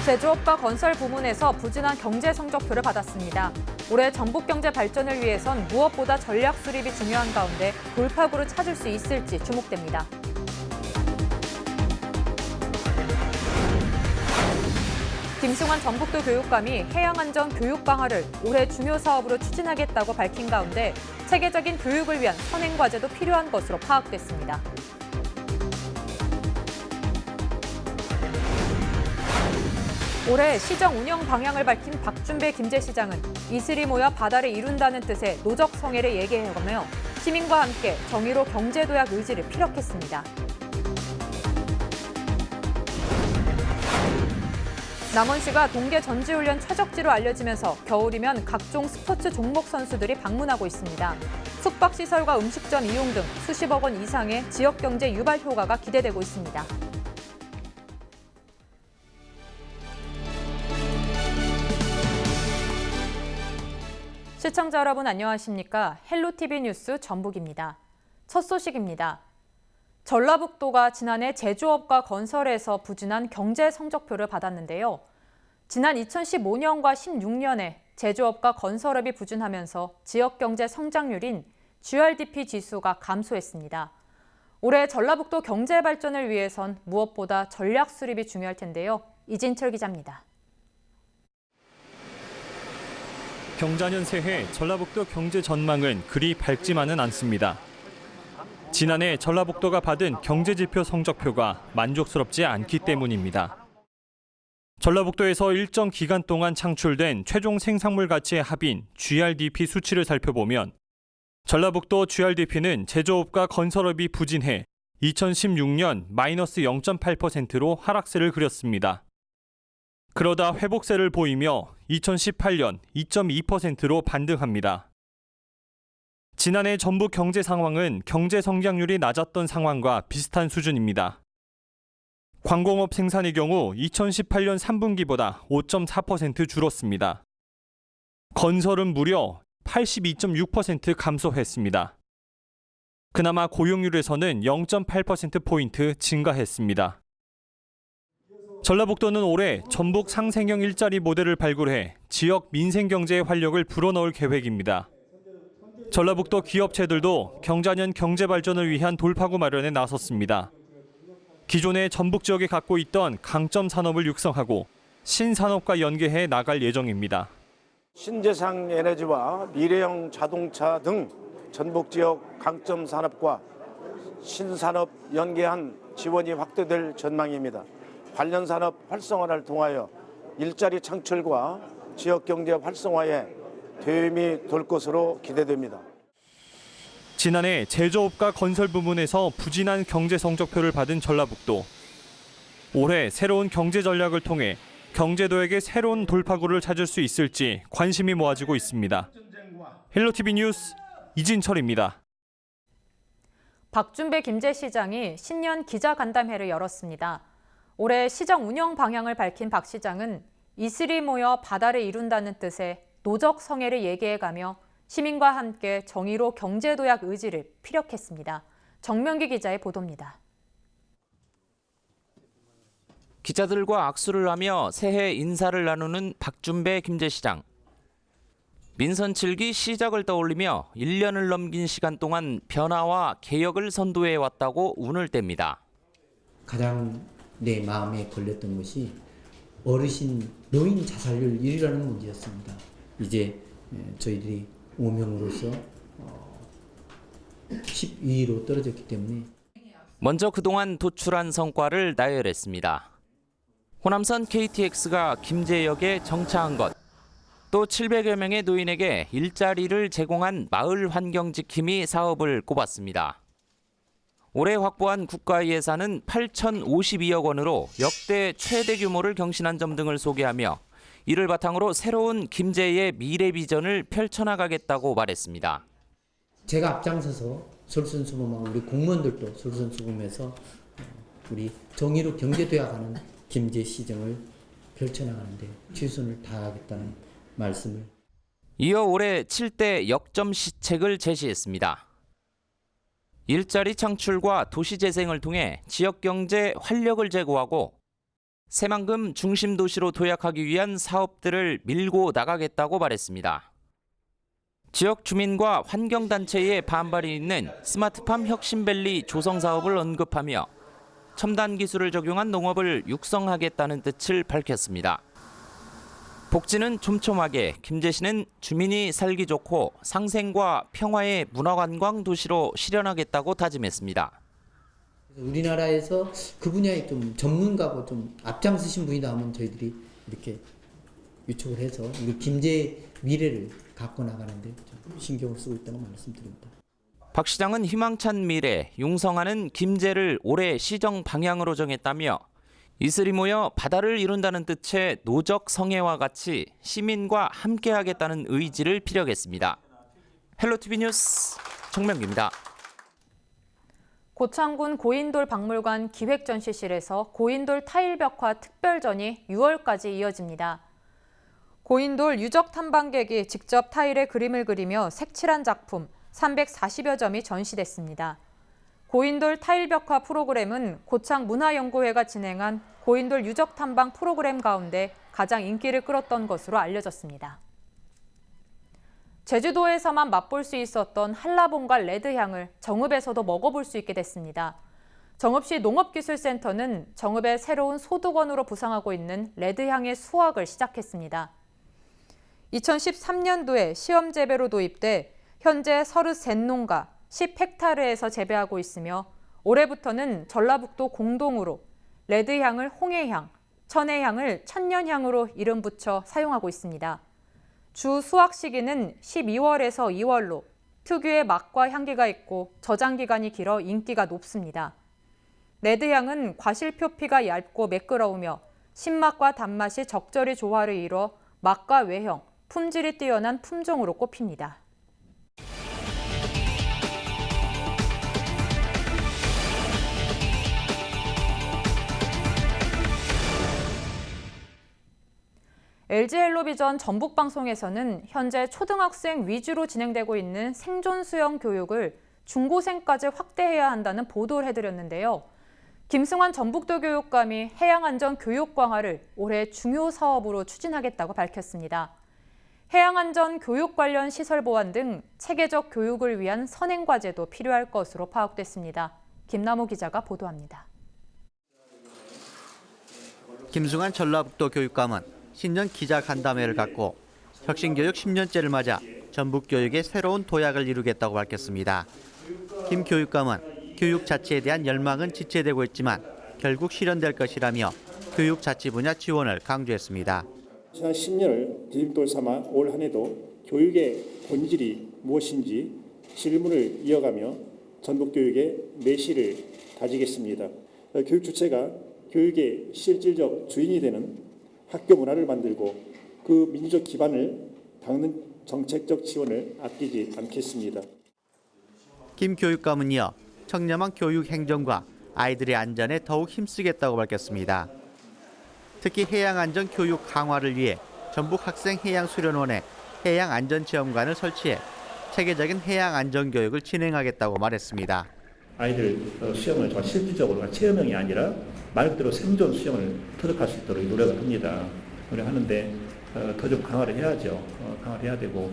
제조업과 건설 부문에서 부진한 경제 성적표를 받았습니다. 올해 전북 경제 발전을 위해선 무엇보다 전략 수립이 중요한 가운데 돌파구를 찾을 수 있을지 주목됩니다. 김승환 전북도 교육감이 해양안전 교육 강화를 올해 중요 사업으로 추진하겠다고 밝힌 가운데 체계적인 교육을 위한 선행과제도 필요한 것으로 파악됐습니다. 올해 시정 운영 방향을 밝힌 박준배 김제시장은 이슬이 모여 바다를 이룬다는 뜻의 노적 성애를 얘기해가며 시민과 함께 정의로 경제도약 의지를 피력했습니다. 남원시가 동계 전지훈련 최적지로 알려지면서 겨울이면 각종 스포츠 종목 선수들이 방문하고 있습니다. 숙박시설과 음식점 이용 등 수십억 원 이상의 지역경제 유발 효과가 기대되고 있습니다. 시청자 여러분 안녕하십니까? 헬로티비 뉴스 전북입니다. 첫 소식입니다. 전라북도가 지난해 제조업과 건설에서 부진한 경제 성적표를 받았는데요. 지난 2015년과 16년에 제조업과 건설업이 부진하면서 지역경제 성장률인 GRDP 지수가 감소했습니다. 올해 전라북도 경제 발전을 위해선 무엇보다 전략 수립이 중요할 텐데요. 이진철 기자입니다. 경자년 새해 전라북도 경제 전망은 그리 밝지만은 않습니다. 지난해 전라북도가 받은 경제지표 성적표가 만족스럽지 않기 때문입니다. 전라북도에서 일정 기간 동안 창출된 최종 생산물 가치의 합인 GRDP 수치를 살펴보면 전라북도 GRDP는 제조업과 건설업이 부진해 2016년 마이너스 0.8%로 하락세를 그렸습니다. 그러다 회복세를 보이며 2018년 2.2%로 반등합니다. 지난해 전북 경제 상황은 경제 성장률이 낮았던 상황과 비슷한 수준입니다. 광공업 생산의 경우 2018년 3분기보다 5.4% 줄었습니다. 건설은 무려 82.6% 감소했습니다. 그나마 고용률에서는 0.8%포인트 증가했습니다. 전라북도는 올해 전북 상생형 일자리 모델을 발굴해 지역 민생 경제의 활력을 불어넣을 계획입니다. 전라북도 기업체들도 경자년 경제 발전을 위한 돌파구 마련에 나섰습니다. 기존의 전북 지역에 갖고 있던 강점 산업을 육성하고 신산업과 연계해 나갈 예정입니다. 신재생 에너지와 미래형 자동차 등 전북 지역 강점 산업과 신산업 연계한 지원이 확대될 전망입니다. 관련 산업 활성화를 통하여 일자리 창출과 지역 경제 활성화에 도움이 될 것으로 기대됩니다. 지난해 제조업과 건설 부문에서 부진한 경제 성적표를 받은 전라북도. 올해 새로운 경제 전략을 통해 경제도약의 새로운 돌파구를 찾을 수 있을지 관심이 모아지고 있습니다. 헬로티비 뉴스 이진철입니다. 박준배 김제시장이 신년 기자간담회를 열었습니다. 올해 시정 운영 방향을 밝힌 박 시장은 이슬이 모여 바다를 이룬다는 뜻의 노적 성애를 얘기해가며 시민과 함께 정의로 경제도약 의지를 피력했습니다. 정명기 기자의 보도입니다. 기자들과 악수를 하며 새해 인사를 나누는 박준배 김제시장. 민선 7기 시작을 떠올리며 1년을 넘긴 시간 동안 변화와 개혁을 선도해왔다고 운을 뗍니다. 가장 내 마음에 걸렸던 것이 어르신 노인 자살률 1위라는 문제였습니다. 이제 저희들이 오명으로서 12위로 떨어졌기 때문에 먼저 그동안 도출한 성과를 나열했습니다. 호남선 KTX가 김제역에 정차한 것, 또 700여 명의 노인에게 일자리를 제공한 마을 환경지킴이 사업을 꼽았습니다. 올해 확보한 국가 예산은 8,052억 원으로 역대 최대 규모를 경신한 점 등을 소개하며 이를 바탕으로 새로운 김제의 미래 비전을 펼쳐나가겠다고 말했습니다. 제가 앞장서서 솔선수범하고 우리 공무원들도 솔선수범해서 우리 정의로 경제도약하는 김제시정을 펼쳐나가는데 최선을 다하겠다는 말씀을. 이어 올해 7대 역점 시책을 제시했습니다. 일자리 창출과 도시 재생을 통해 지역 경제 활력을 제고하고 새만금 중심 도시로 도약하기 위한 사업들을 밀고 나가겠다고 말했습니다. 지역 주민과 환경단체의 반발이 있는 스마트팜 혁신밸리 조성 사업을 언급하며 첨단 기술을 적용한 농업을 육성하겠다는 뜻을 밝혔습니다. 복지는 촘촘하게, 김제시는 주민이 살기 좋고 상생과 평화의 문화관광 도시로 실현하겠다고 다짐했습니다. 우리나라에서 그 분야에 좀 전문가고 좀 앞장서신 분이 나오면 저희들이 이렇게 요청을 해서 우리 김제의 미래를 갖고 나가는데 좀 신경을 쓰고 있다는 말씀드립니다. 박 시장은 희망찬 미래, 융성하는 김제를 올해 시정 방향으로 정했다며 이슬이 모여 바다를 이룬다는 뜻의 노적 성애와 같이 시민과 함께하겠다는 의지를 피력했습니다. 헬로티비 뉴스 정명규입니다. 고창군 고인돌 박물관 기획전시실에서 고인돌 타일벽화 특별전이 6월까지 이어집니다. 고인돌 유적 탐방객이 직접 타일에 그림을 그리며 색칠한 작품 340여 점이 전시됐습니다. 고인돌 타일벽화 프로그램은 고창문화연구회가 진행한 고인돌 유적 탐방 프로그램 가운데 가장 인기를 끌었던 것으로 알려졌습니다. 제주도에서만 맛볼 수 있었던 한라봉과 레드향을 정읍에서도 먹어볼 수 있게 됐습니다. 정읍시 농업기술센터는 정읍의 새로운 소득원으로 부상하고 있는 레드향의 수확을 시작했습니다. 2013년도에 시험 재배로 도입돼 현재 33농가 10헥타르에서 재배하고 있으며 올해부터는 전라북도 공동으로 레드향을 홍해향, 천혜향을 천년향으로 이름 붙여 사용하고 있습니다. 주 수확 시기는 12월에서 2월로 특유의 맛과 향기가 있고 저장 기간이 길어 인기가 높습니다. 레드향은 과실 표피가 얇고 매끄러우며 신맛과 단맛이 적절히 조화를 이뤄 맛과 외형, 품질이 뛰어난 품종으로 꼽힙니다. LG헬로비전 전북방송에서는 현재 초등학생 위주로 진행되고 있는 생존 수영 교육을 중고생까지 확대해야 한다는 보도를 해드렸는데요. 김승환 전북도 교육감이 해양안전 교육 강화를 올해 중요 사업으로 추진하겠다고 밝혔습니다. 해양안전 교육 관련 시설 보완 등 체계적 교육을 위한 선행과제도 필요할 것으로 파악됐습니다. 김남호 기자가 보도합니다. 김승환 전라북도 교육감은 신년 기자간담회를 갖고 혁신교육 10년째를 맞아 전북교육의 새로운 도약을 이루겠다고 밝혔습니다. 김 교육감은 교육 자체에 대한 열망은 지체되고 있지만 결국 실현될 것이라며 교육 자치 분야 지원을 강조했습니다. 지난 10년을 디딤돌 삼아 올 한 해도 교육의 본질이 무엇인지 질문을 이어가며 전북교육의 내실을 다지겠습니다. 교육 주체가 교육의 실질적 주인이 되는 학교 문화를 만들고 그 민주적 기반을 닦는 정책적 지원을 아끼지 않겠습니다. 김 교육감은 이어 청렴한 교육 행정과 아이들의 안전에 더욱 힘쓰겠다고 밝혔습니다. 특히 해양안전 교육 강화를 위해 전북학생해양수련원에 해양안전체험관을 설치해 체계적인 해양안전교육을 진행하겠다고 말했습니다. 아이들 수영을 정말 실질적으로 체험형이 아니라 말 그대로 생존 수영을 터득할 수 있도록 노력을 합니다. 노력하는데 더 좀 강화를 해야죠. 강화를 해야 되고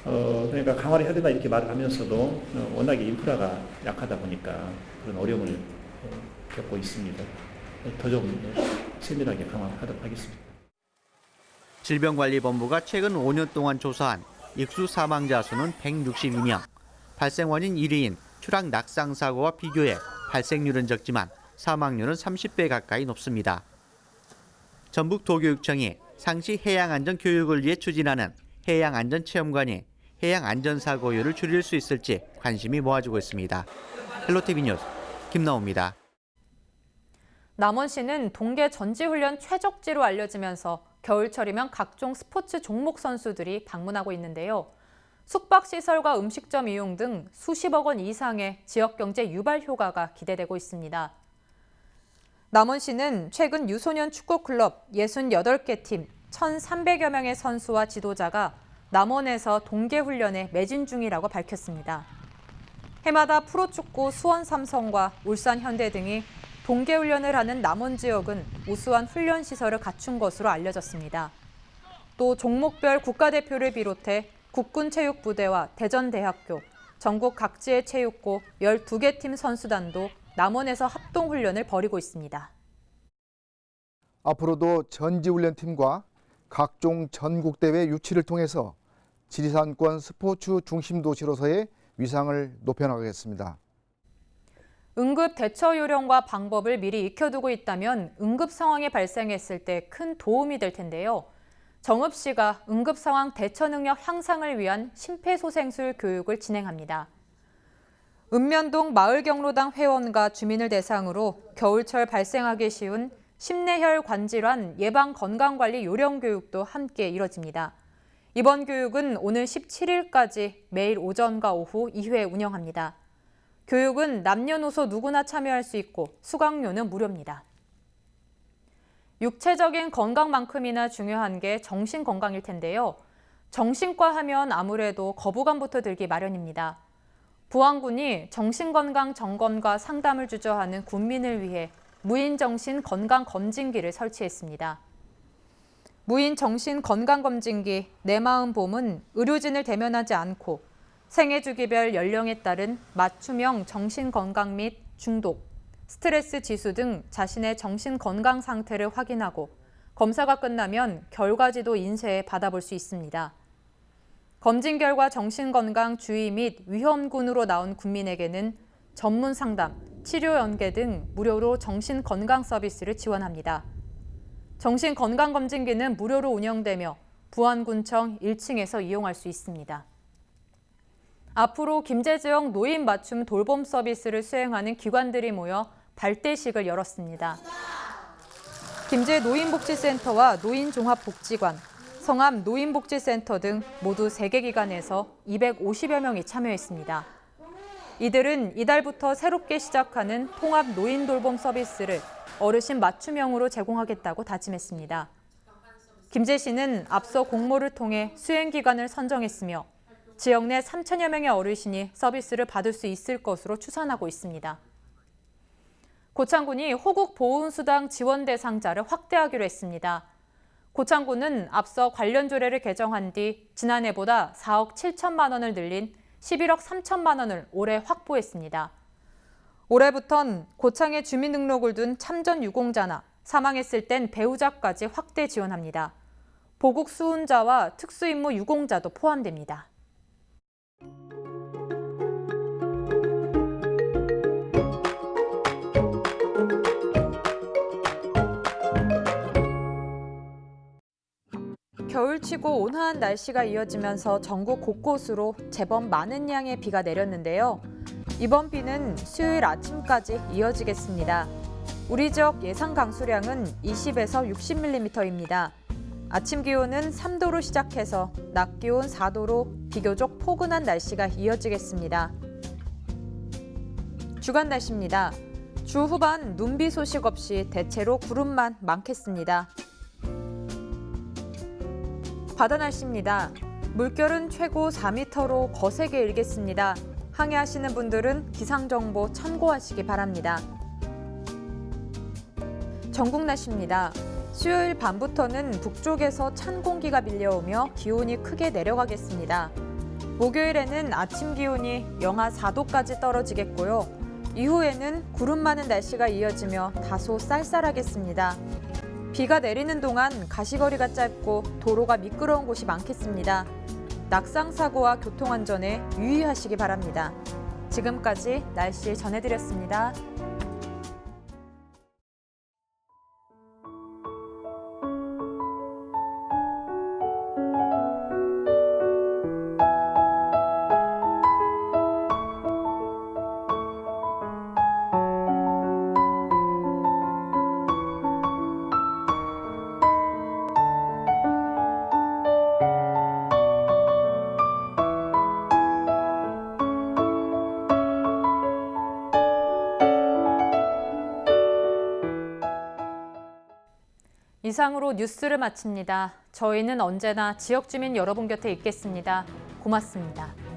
그러니까 강화를 해야 된다 이렇게 말을 하면서도 워낙에 인프라가 약하다 보니까 그런 어려움을 겪고 있습니다. 더 좀 세밀하게 강화하도록 하겠습니다. 질병관리본부가 최근 5년 동안 조사한 익수 사망자 수는 162명, 발생 원인 1위인 추락 낙상 사고와 비교해 발생률은 적지만 사망률은 30배 가까이 높습니다. 전북도교육청이 상시 해양안전 교육을 위해 추진하는 해양안전체험관이 해양안전사고율을 줄일 수 있을지 관심이 모아지고 있습니다. 헬로티비 뉴스 김나옵니다. 남원시는 동계 전지훈련 최적지로 알려지면서 겨울철이면 각종 스포츠 종목 선수들이 방문하고 있는데요. 숙박시설과 음식점 이용 등 수십억 원 이상의 지역경제 유발 효과가 기대되고 있습니다. 남원시는 최근 유소년 축구클럽 68개 팀 1,300여 명의 선수와 지도자가 남원에서 동계훈련에 매진 중이라고 밝혔습니다. 해마다 프로축구 수원삼성과 울산현대 등이 동계훈련을 하는 남원 지역은 우수한 훈련 시설을 갖춘 것으로 알려졌습니다. 또 종목별 국가대표를 비롯해 국군체육부대와 대전대학교, 전국 각지의 체육고 12개 팀 선수단도 남원에서 합동훈련을 벌이고 있습니다. 앞으로도 전지훈련팀과 각종 전국대회 유치를 통해서 지리산권 스포츠 중심 도시로서의 위상을 높여나가겠습니다. 응급 대처 요령과 방법을 미리 익혀두고 있다면 응급 상황이 발생했을 때 큰 도움이 될 텐데요. 정읍 시가 응급 상황 대처 능력 향상을 위한 심폐소생술 교육을 진행합니다. 읍면동 마을경로당 회원과 주민을 대상으로 겨울철 발생하기 쉬운 심내혈 관질환 예방 건강관리 요령 교육도 함께 이뤄집니다. 이번 교육은 오늘 17일까지 매일 오전과 오후 2회 운영합니다. 교육은 남녀노소 누구나 참여할 수 있고 수강료는 무료입니다. 육체적인 건강만큼이나 중요한 게 정신건강일 텐데요. 정신과 하면 아무래도 거부감부터 들기 마련입니다. 부안군이 정신건강 점검과 상담을 주저하는 군민을 위해 무인정신건강검진기를 설치했습니다. 무인정신건강검진기 내 마음 봄은 의료진을 대면하지 않고 생애주기별 연령에 따른 맞춤형 정신건강 및 중독, 스트레스 지수 등 자신의 정신건강 상태를 확인하고 검사가 끝나면 결과지도 인쇄해 받아볼 수 있습니다. 검진 결과 정신건강 주의 및 위험군으로 나온 군민에게는 전문 상담, 치료 연계 등 무료로 정신건강 서비스를 지원합니다. 정신건강검진기는 무료로 운영되며 부안군청 1층에서 이용할 수 있습니다. 앞으로 김제 지역 노인 맞춤 돌봄 서비스를 수행하는 기관들이 모여 발대식을 열었습니다. 김제 노인복지센터와 노인종합복지관, 성암 노인복지센터 등 모두 3개 기관에서 250여 명이 참여했습니다. 이들은 이달부터 새롭게 시작하는 통합 노인 돌봄 서비스를 어르신 맞춤형으로 제공하겠다고 다짐했습니다. 김제시는 앞서 공모를 통해 수행기관을 선정했으며 지역 내 3천여 명의 어르신이 서비스를 받을 수 있을 것으로 추산하고 있습니다. 고창군이 호국 보훈수당 지원 대상자를 확대하기로 했습니다. 고창군은 앞서 관련 조례를 개정한 뒤 지난해보다 4억 7천만 원을 늘린 11억 3천만 원을 올해 확보했습니다. 올해부턴 고창에 주민등록을 둔 참전 유공자나 사망했을 땐 배우자까지 확대 지원합니다. 보국 수훈자와 특수임무 유공자도 포함됩니다. 겨울치고 온화한 날씨가 이어지면서 전국 곳곳으로 제법 많은 양의 비가 내렸는데요. 이번 비는 수요일 아침까지 이어지겠습니다. 우리 지역 예상 강수량은 20에서 60mm입니다. 아침 기온은 3도로 시작해서 낮 기온 4도로 비교적 포근한 날씨가 이어지겠습니다. 주간 날씨입니다. 주 후반 눈비 소식 없이 대체로 구름만 많겠습니다. 바다 날씨입니다. 물결은 최고 4m로 거세게 일겠습니다. 항해하시는 분들은 기상정보 참고하시기 바랍니다. 전국 날씨입니다. 수요일 밤부터는 북쪽에서 찬 공기가 밀려오며 기온이 크게 내려가겠습니다. 목요일에는 아침 기온이 영하 4도까지 떨어지겠고요. 이후에는 구름 많은 날씨가 이어지며 다소 쌀쌀하겠습니다. 비가 내리는 동안 가시거리가 짧고 도로가 미끄러운 곳이 많겠습니다. 낙상사고와 교통안전에 유의하시기 바랍니다. 지금까지 날씨 전해드렸습니다. 이상으로 뉴스를 마칩니다. 저희는 언제나 지역 주민 여러분 곁에 있겠습니다. 고맙습니다.